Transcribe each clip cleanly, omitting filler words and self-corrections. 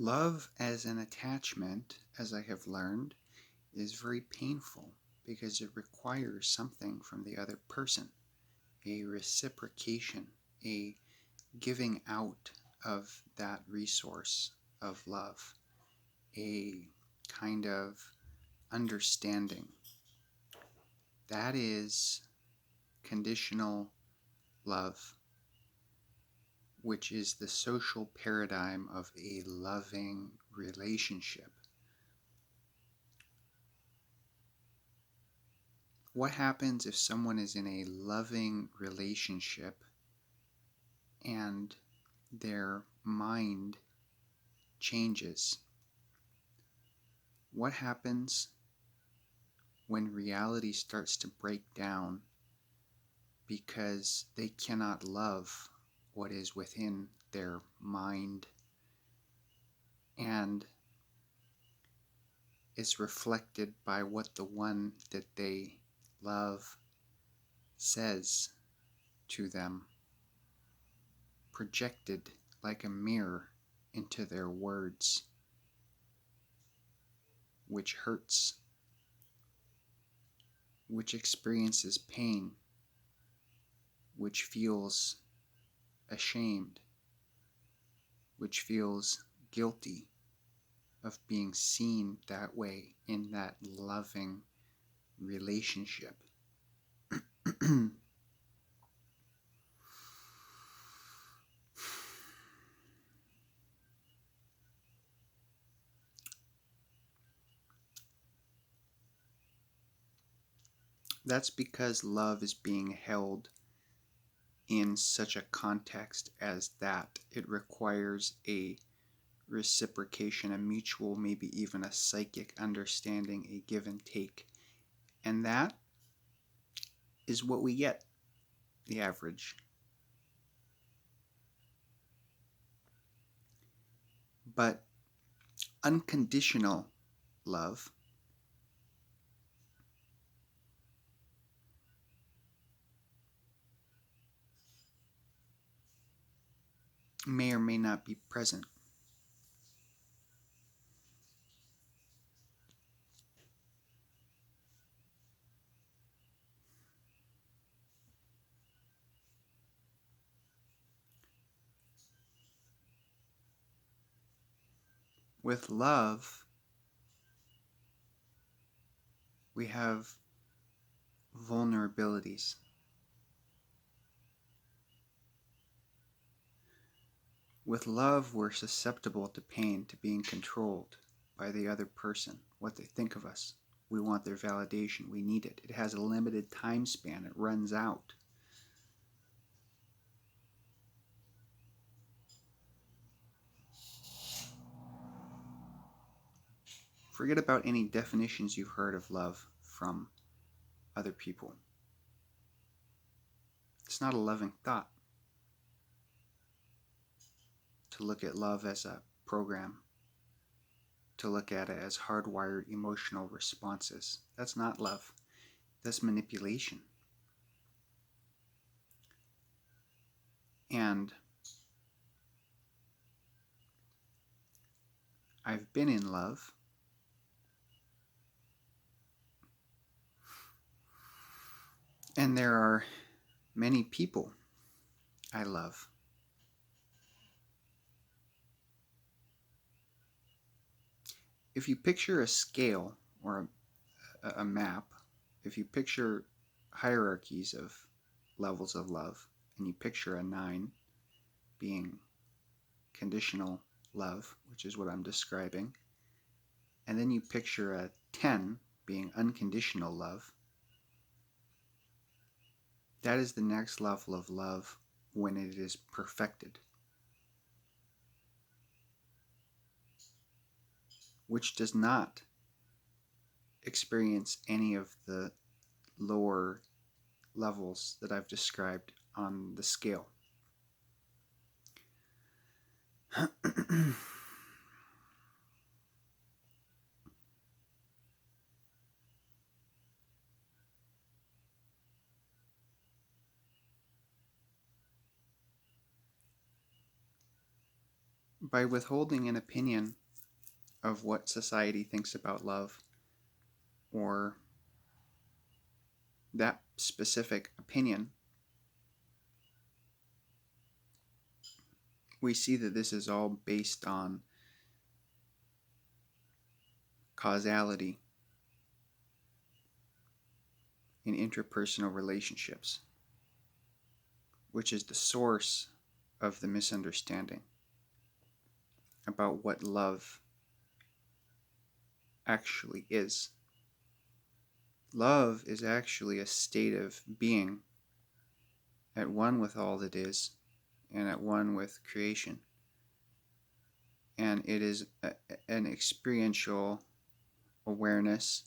Love as an attachment, as I have learned, is very painful because it requires something from the other person, a reciprocation, a giving out of that resource of love, a kind of understanding. That is conditional love, which is the social paradigm of a loving relationship. What happens if someone is in a loving relationship and their mind changes? What happens when reality starts to break down because they cannot love what is within their mind and is reflected by what the one that they love says to them, projected like a mirror into their words, which hurts, which experiences pain, which feels ashamed, which feels guilty of being seen that way in that loving relationship. That's because love is being held in such a context as that. It requires a reciprocation, a mutual, maybe even a psychic understanding, a give and take. And that is what we get, the average. But unconditional love may or may not be present. With love, we have vulnerabilities. With love, we're susceptible to pain, to being controlled by the other person, what they think of us. We want their validation. We need it. It has a limited time span. It runs out. Forget about any definitions you've heard of love from other people. It's not a loving thought to look at love as a program, to look at it as hardwired emotional responses. That's not love. That's manipulation. And I've been in love. And there are many people I love. If you picture a scale or a map, if you picture hierarchies of levels of love, and you picture a 9 being conditional love, which is what I'm describing, and then you picture a 10 being unconditional love, that is the next level of love when it is perfected, which does not experience any of the lower levels that I've described on the scale. by withholding an opinion of what society thinks about love, or that specific opinion, we see that this is all based on causality in interpersonal relationships, which is the source of the misunderstanding about what love actually is. Love is actually a state of being at one with all that is and at one with creation. And it is an experiential awareness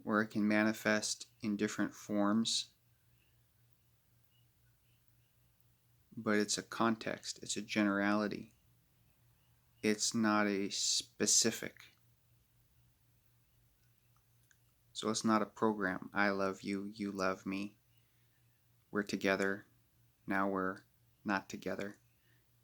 where it can manifest in different forms, but it's a context, it's a generality. It's not a specific. So it's not a program. I love you, you love me. We're together, now we're not together.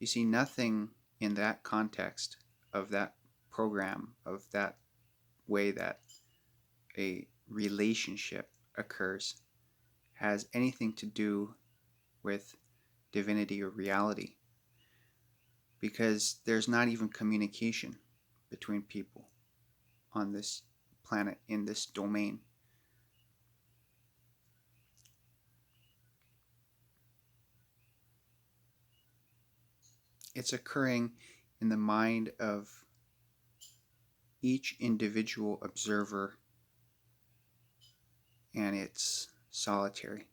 You see, nothing in that context of that program, of that way that a relationship occurs, has anything to do with divinity or reality, because there's not even communication between people on this planet, in this domain. It's occurring in the mind of each individual observer, and it's solitary.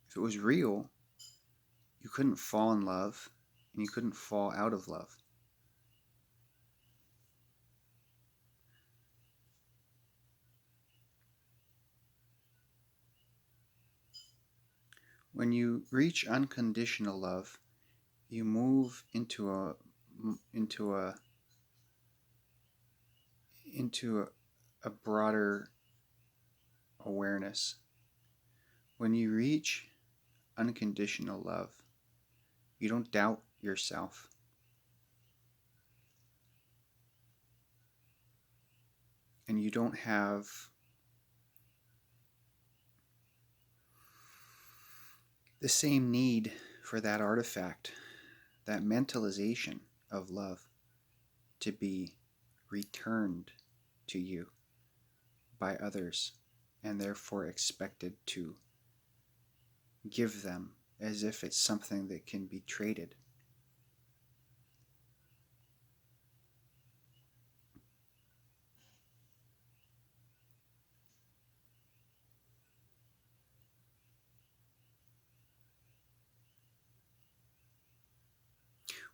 If it was real, you couldn't fall in love and you couldn't fall out of love. When you reach unconditional love, you move into a into a into a broader awareness. When you reach unconditional love, you don't doubt yourself. And you don't have the same need for that artifact, that mentalization of love, to be returned to you by others, and therefore expected to give them as if it's something that can be traded.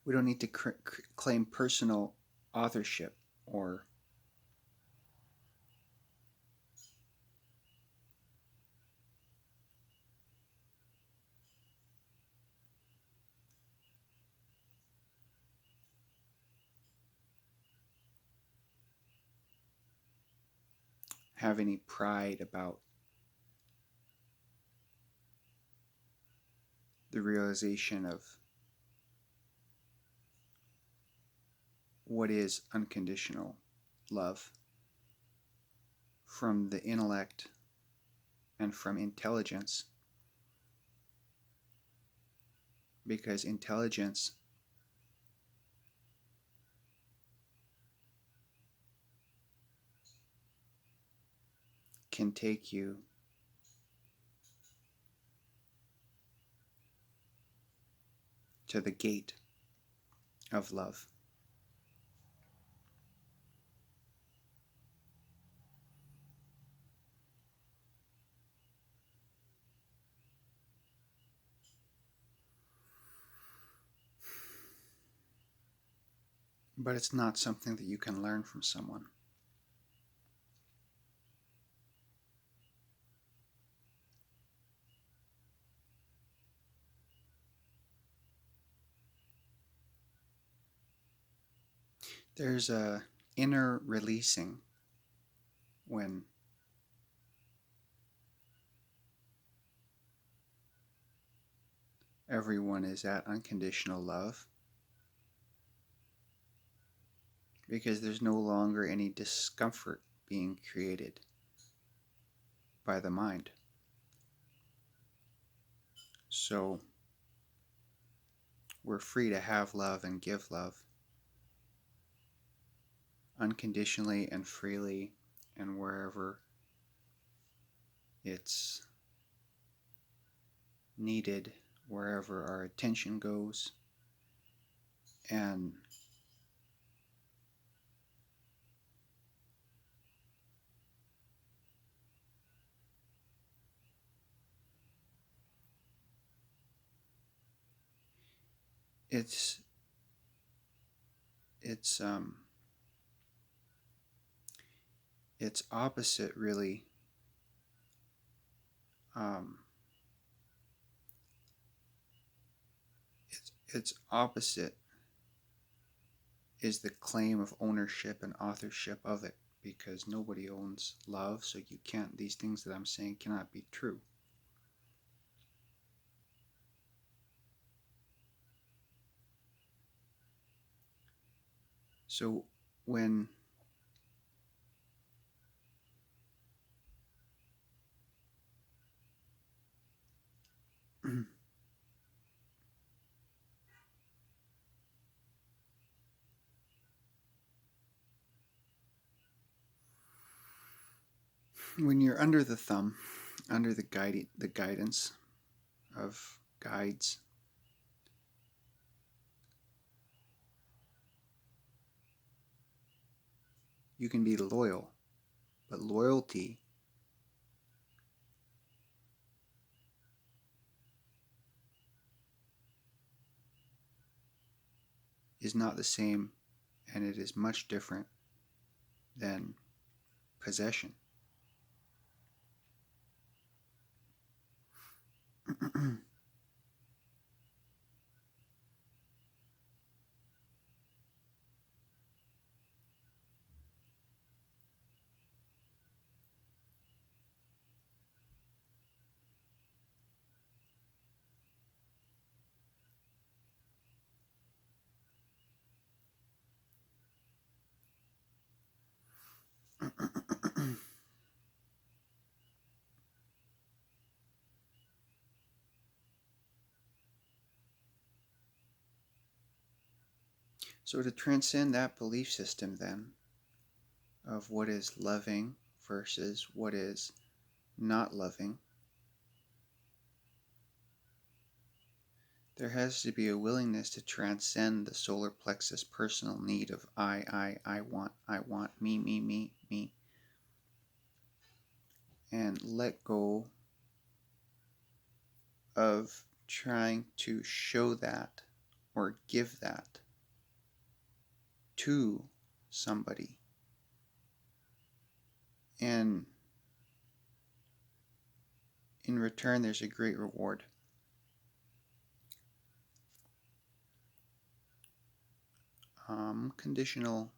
We don't need to claim personal authorship or have any pride about the realization of what is unconditional love from the intellect and from intelligence, because intelligence can take you to the gate of love. But it's not something that you can learn from someone. There's a inner releasing when everyone is at unconditional love because there's no longer any discomfort being created by the mind. So we're free to have love and give love unconditionally and freely and wherever it's needed, wherever our attention goes. And it's it's um it's opposite really. um it's opposite is the claim of ownership and authorship of it, because nobody owns love, so you can't, these things that I'm saying cannot be true. So when when you're under the thumb, under the guidance of guides, you can be loyal, but loyalty is not the same, and it is much different than possession. So to transcend that belief system then of what is loving versus what is not loving, there has to be a willingness to transcend the solar plexus personal need of I want, me, and let go of trying to show that or give that to somebody. And in return, there's a great reward. Unconditional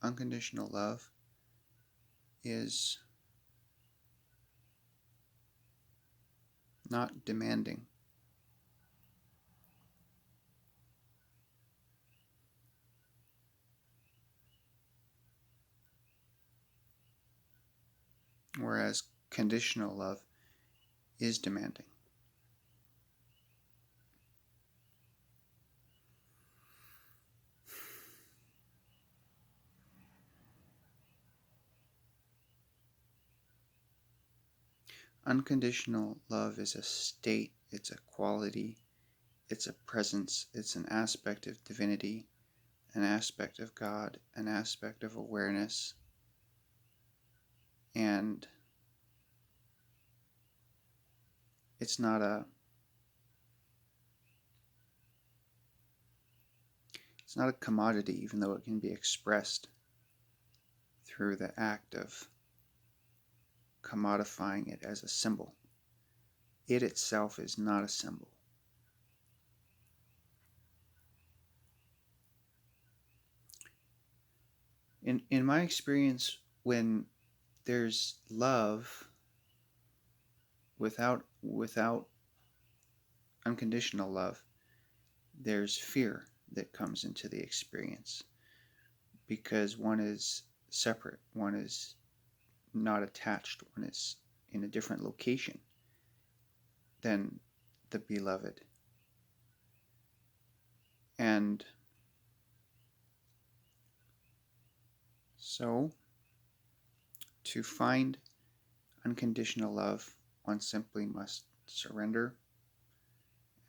love is not demanding. Whereas conditional love is demanding. Unconditional love is a state, it's a quality, it's a presence, it's an aspect of divinity, an aspect of God, an aspect of awareness, and it's not a commodity, even though it can be expressed through the act of commodifying it as a symbol. It itself is not a symbol. In my experience, when there's love without unconditional love, there's fear that comes into the experience because one is separate, one is not attached, one is in a different location than the beloved. And so, to find unconditional love, one simply must surrender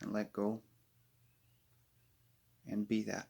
and let go and be that.